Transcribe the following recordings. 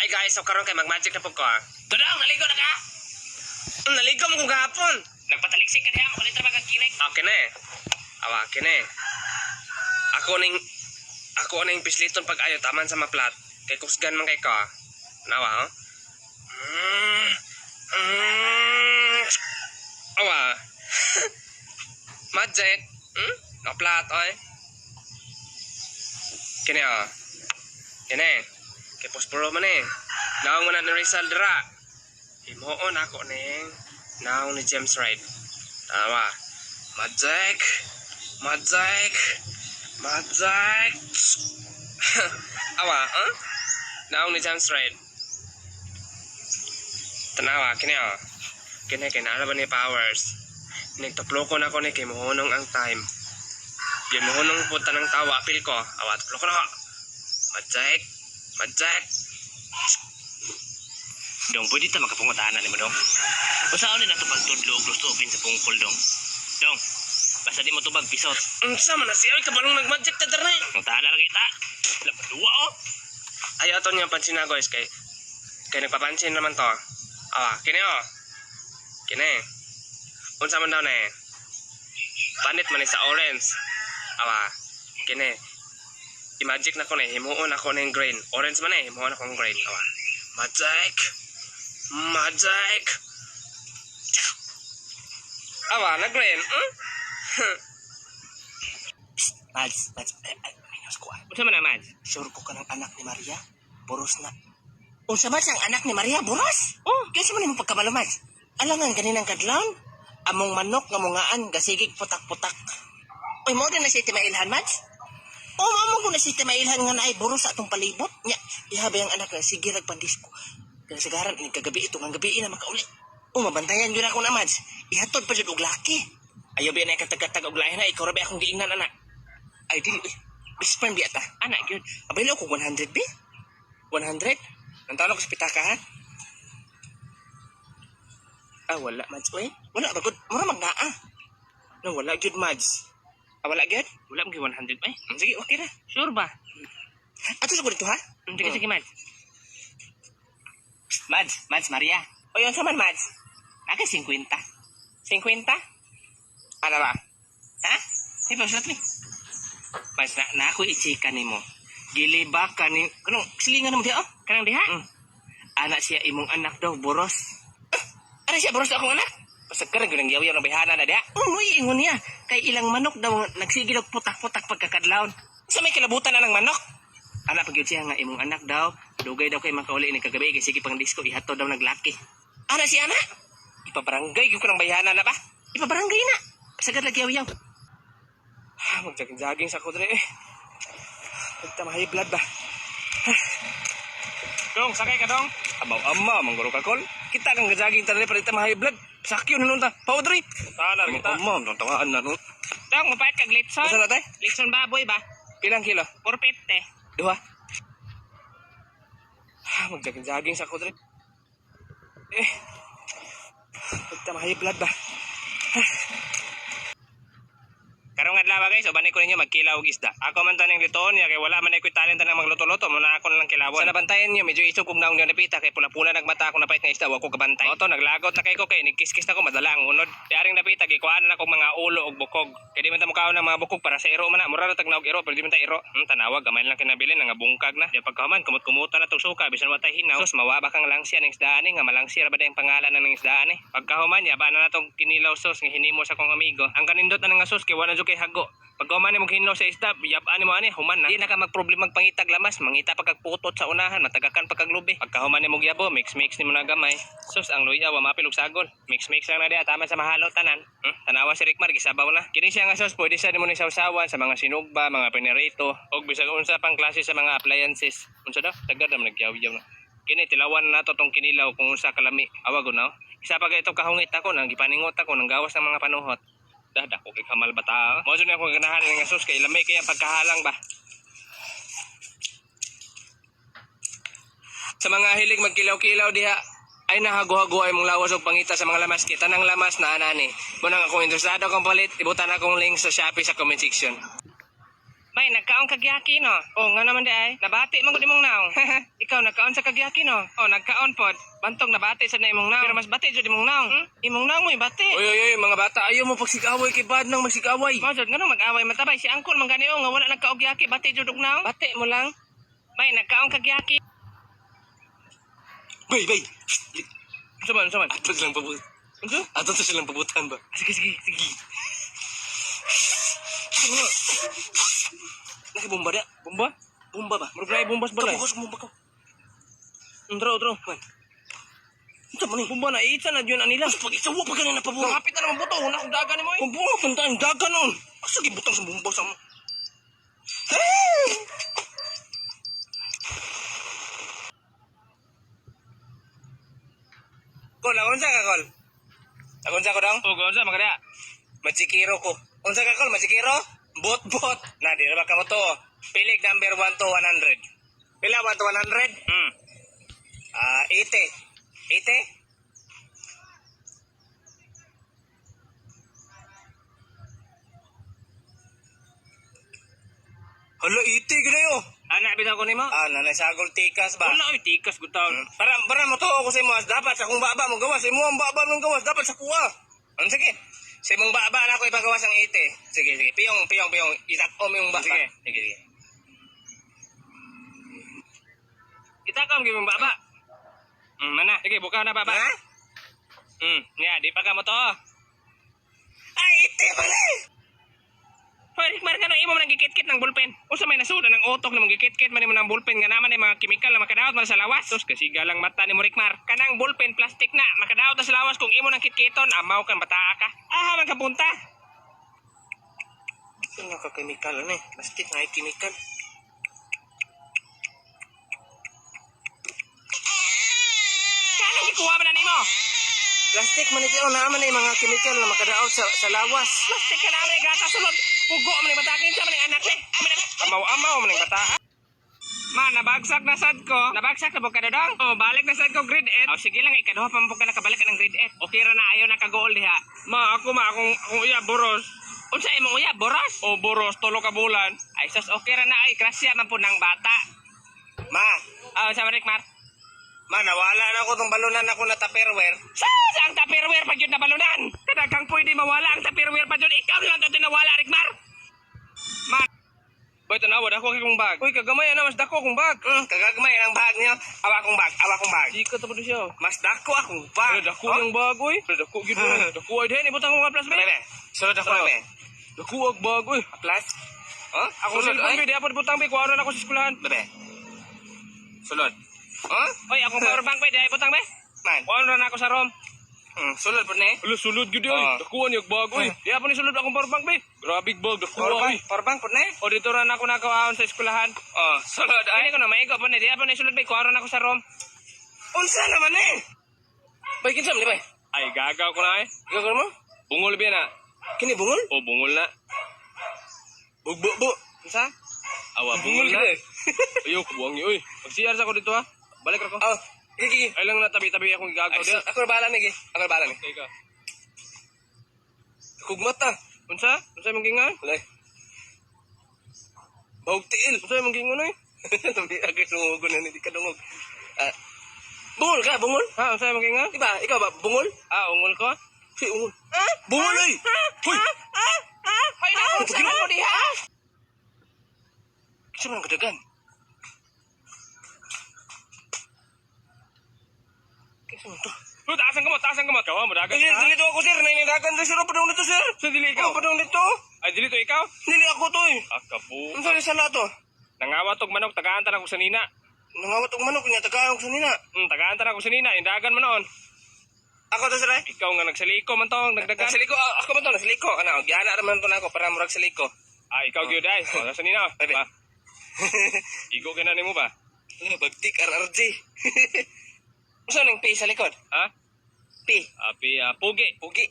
Ay guys, so karon kay mag-magic na po ko. Tudong, naligo na ka? Naligo mo kung gahapon. Nagpataliksik ka diha, makulit ra magkinig. Okay na eh. Awa, okay na eh. Ako ning pisliton pag ayo taman sa maplat. Kay kusgan man kay ka. Nawa, ho? Awa. Magic. Maplat, oy. Kini ah. Kini. Kay posporo man eh. Naong man na Rizal dira. Himuon ako ning naong ni James Wright. Tawa. Magic. Magic. Magic. Awa, huh? Naong ni James Wright. Tanawa, kini ah. Kini kay naara ba ni powers. Nagtaplo ko na ko ni kay mohonong ang time. Di mohonong punta ng tawa apil ko. Awa, taplo ko na ko. Magic. Magic. Dong, pwede ta makapungutanan ni mo, Dong. Usaon ni nato pagtudlo og gusto upin sa pungkol, Dong. Dong, basta di mo tubag pisot. Unsa man na siya kabalong nag-magic ta dere. Mutana ra kita. Lapadua oh. Ayaw to niya pansin na guys kay nagpapansin naman to. Awa, kini oh. Kini. Unsa man daw na eh. Panit man ni sa orange. Awa, kini. I-magic na ko na himuon ako ng green. Orange man eh, himuon ako ng green. Awa. Magic. Magic. Awa, na green. Mads, minus ko. Unsa man na, Mads? Sure ko ka ng anak ni Maria? Boros na. Unsa Mads ang anak ni Maria? Boros? Oh, Kaya mo mo pagkabalo, Mads? Alangan ganinang kadlawon? Among manok nga mungaan, gasigig putak-putak. Uy, mo din na siya timailhan, Mads? O, mamo ko na siya timailhan nga na ay boros sa atong palibot. Nya, ihabay ang anak na sige ragpandisko. Kaya sagaran, kagabi ito, ang gabi na makauli. O, mabantayan yun ako na, Mads. Ihatod pa dyan og laki. Ayaw ba na katag-katag og lahi na, ikaw rabi akong giingnan, anak. Ay, dili, best friend biya ta. anak gyud. Abay ko 100 bi? 100? Nantaon ako sa pitaka, ha? Ah, wala, Mads. Uy, wala, bagod. Mura mag-naa. No, wala, good, Mads. Ah, wala, good? Wala mo 100 ba? Sige, okay na. Sure ba? Ato sa dito, ha? Sige, sige, Mads. Mads, Maria. O, yun sa man, Mads. Aga 50. 50? Ano ba? Ha? Hey, pagsulat ni. Mas na ako i-chika ni mo. Giliba ka ni... Kanong silingan mo diha, oh? Kanang diha? Anak siya imong anak daw, boros. Ano siya, boros na akong anak? Pasag ka rin, gunang yaw-yaw ng bihana na diha. Uy, ingon niya. Kay ilang manok daw, nagsigil og putak-putak pagkakadlawon. Sa may kilabutan na ng manok? Anak pagyud siya nga imong anak daw. Dugay daw kay makauli ni kagabi kay sige pang disco ihato daw naglaki. Ano si anak? Ipabarangay ko ng bayana na ba? Ipabarangay na. Sagad lagi yaw-yaw. Magjogging-jogging sa kudre eh. Pagta high blood ba? Dong, sakay ka dong. Abaw ama, mangguro ka kol. Kita kang jogging tadi para ita high blood. Sakyo na nunta. Powdry. Tanar kita. Ama, tawaan na no. Dong, mapait ka glitson. Basta natay? Glitson baboy ba? Pilang kilo? 450. Duha. Magjogging-jogging sa kudre. Eh. Pagta high blood ba? Karong adlaw guys, uban ko ninyo magkilaw og isda. Ako man taning litoon niya kay wala man ay ko talent nang magluto-luto, muna ako na lang kilawon. Sa nabantayan niyo, medyo isog kung naong napita kay pula-pula nagmata ako napait nga isda, wa ko kabantay. Oto naglagot na kay ko kay nigkis-kis na ko madala ang unod. Diaring napita kay kuan na ko mga ulo og bukog. Kay di man ta mukaon ng mga bukog para sa iro man na. Mura ra tag naog iro, pero di man ta iro. Tanawag gamay lang kinabili nga bungkag na. Di pagkahuman kumut-kumuta na tong suka bisan watay hinaw. Sus mawaba kang langsiya ning isdaan nga malangsi ra ba ang pangalan ng isdaan eh. Pagkahuman ya ba na natong kinilaw sos nga hinimo sa kong amigo. Ang kanindot na nga sos kay wala jud kay hago. Pagkuman mo hinlo sa isda, biyap-an mo ani, human na. Di na ka magproblema magpangitag lamas, mangita pagkagputot sa unahan, matagakan pagkaglubi. Pagkahuman ni mo gyabo, mix-mix ni mo na gamay. Sus, ang luya, wa mapilog sagol. Mix-mix lang na di, tama sa mahalo tanan. Tanawa si Rickmar, gisabaw na. Kini siya nga sus, pwede sa ni mo ni sausawan sa mga sinugba, mga penerito, o bisag unsa pang klase sa mga appliances. Unsa daw? Tagad na nagyaw-yaw na. Kini tilawan na to tong kinilaw kung unsa kalami. Awag na. Isa pa kay ito kahungit ako, nang gipaningot ako, nang gawas ng mga panuhot. Dako kay kamal bata. Mo jud ako ganahan nga sus kay lamay kay ang pagkahalang ba. Sa mga hilig magkilaw-kilaw diha ay nahago-hago ay mong lawas og pangita sa mga lamas kita nang lamas na anani. Mo nang ako interesado kung palit ibutan akong link sa Shopee sa comment section. Bay, nagkaon kagyaki no. Oh, nga naman di ay. Nabati man gud imong naong. Ikaw nagkaon sa kagyaki no. Oh, nagkaon pod. Bantog nabati sa na imong naong. Pero mas bati jud imong naong. Imong naong mo ibati. Oy, mga bata, ayaw mo pagsigaway kay bad nang magsigaway. Mo jud ngano mag-away matabay si angkol man gani nga wala nagkaogyaki bati jud og naong. Bati mo lang. Bay, nagkaon kagyaki. Bay. Suman. Ato silang pabut. Unsa? Ato silang pabutan ba? Sige. Nakibomba dia. Bomba? Bomba ba? Murag bombas balay. Kapukos bomba ka. Utro. Unsa man ni? Bomba na itsa na yun anila. Pag isawa pa ganina pabuhat. Kapit na naman buto, una kong dagan ni mo eh. Kung bunga punta ang dagan nun. Asa gibutang sa bomba sa mo? Kol, unsa ka kol? Unsa ko dong? Oh, unsa magada? Machikiro ko. Unsa ka kol, machikiro? Bot. Na di ra ka mo to. Pilig number 1 to 100. Pila 1 to 100? 80. Hala, iti ginayo. Anak bitaw ko nimo? Nanay sagol tikas ba? Wala oy tikas gutaw. Para mo to ko sa imo dapat sa kung baba mo gawas. Imo ang baba mong gawas dapat sa kuha. Ano sige? Sa imong baba na ako ipagawas ang 80. Sige. Piyong. Itak-om yung baba. Sige. Itak-om yung baba. Mana? Sige, buka na baba. Ha? Di pa ka mo to. Ay, 80 pala Hoy, Rickmar, kano imo man gikit-kit ng bulpen? Usa may nasuda ng utok na magikit-kit man imo ng bulpen nga naman ay mga chemical na makadaot man sa lawas. Sus, kasi galang mata ni mo Rickmar. Kanang bulpen plastic na makadaot na sa lawas kung imo nang kitkiton, amaw kang bataa ka. Man ka punta. Ano ka chemical ano eh? Plastic nga ay chemical. Kano gikuha man na nimo? Plastic man ito naman ay mga chemical na makadaot sa lawas. Plastic ka naman gata sulod. Pugo man ni batakin sa man anak ni. Amaw man bata. Ma, nabagsak na sad ko. Nabagsak na po ka dodong. Oh, balik na sad ko grade 8. Oh, sige lang, ikaduha pa mo ka nakabalik ka ng grade 8. Okay ra na, ayaw na ka-goal diha. Akong uya, boros. Unsa imong uya, boros? Oh, boros, tulo ka bulan. Ay, sus, okay ra na, ay, krasya man po ng bata. Sa Rickmar? Ma, nawala na ako itong balunan ako na tupperware. Sus, ang tupperware pa yun na balunan. Kadagang pwede mawala ang tupperware pa yun. Ikaw lang ito nawala, Rickmar. Man. Boy, tanawad ako kung bag. Uy, kagamay na, mas dako akong bag. Kagagmay ang bag niyo. Awa akong bag. Di ka tapos siya. Mas dako akong bag. Dako yung bag, uy. Dako yun. Dako ay din, ibutang ko nga plus, be. Sulod ako na, be. Dako ang bag, uy. Plus? Ako cellphone, be. Di ako ibutang, be. Kuha na ako sa eskwelahan. Bebe. Sulod. Uy, akong power bank, be. Di ako ibutang, be. Man. Kuha na ako sa room. Sulod po na eh. Alo, sulod yun, uy. Dakuan yung bag, uy. Di ako ni sulod akong power bank, be. Grabe bag, dakuan, uy. Power bank po na eh. O dito rin ako nakawaon sa eskwelahan. Sulod ay. Hindi ko na maigo po na. Di ako ni sulod, be. Kuha na ako sa room. Unsa naman eh. Bay, kinsam, di ba? Ay, gagaw ko na, eh. Gagawin mo? Bungol, be, na. Kini bungol? O, bungol na. Bugbo. Unsa? Awa, bungol na. Ayaw, kubuang niyo, uy. Mag-CR sa ako dito, ha. Balik ako. Gigi. Ay lang na tabi-tabi akong gagaw diya. Ako na bahala ni. Okay ka. Kugmat na. Unsa? Unsa imong gingan? Wala. Bahog tiil. Unsa imong gingon oy? Tumbi agay sumugon na hindi ka dungog. Bungol ka, bungol? Ha, unsa imong gingan? Diba, ikaw ba, bungol? Ungol ko. Si ungol. Bungol oy! Hoy! Hoy, unsa mo diha? Kisa man kadagan? Kisa man to? Taasan ka mo. Kawa mo dagan. Dili to ako sir, nainidagan rin sir. Padung nito sir. Sa dili ikaw. Padung nito. Ay, dili to ikaw? Dili ako to eh. Akabu. Unsa ni sala to? Nangawat og manok, tagaan ta ko sa nina. Nangawat og manok niya tagaang sa nina. Tagaan ta ko sa nina, indagan man noon. Ako to sir eh. Ikaw nga nagsaliko man to, nagdagan. Nagsaliko, ako man to, nagsaliko. Ano, giyana naman to na ako para murag saliko. Ikaw gyud ay. O, sa nina. Bebe. Ba. Igo ka na nimo ba? Bagtik RRJ. Unsa ning pay sa likod? Ha? Pay. Pugi. Pugi.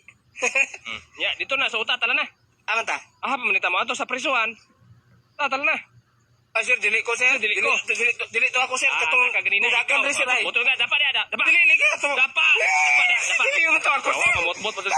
Ya, dito na sa uta tala na. Aman ta? Pamanita mo ato sa prisuan. Tala na. Sir, dili ko sir. Dili ko. Dili to ako sir. Katong kaganina. Dagan rin sir ay. Motor nga, dapat. Dili ka to. Dapat. Dili mo to ako sir. Mamot-mot pa sa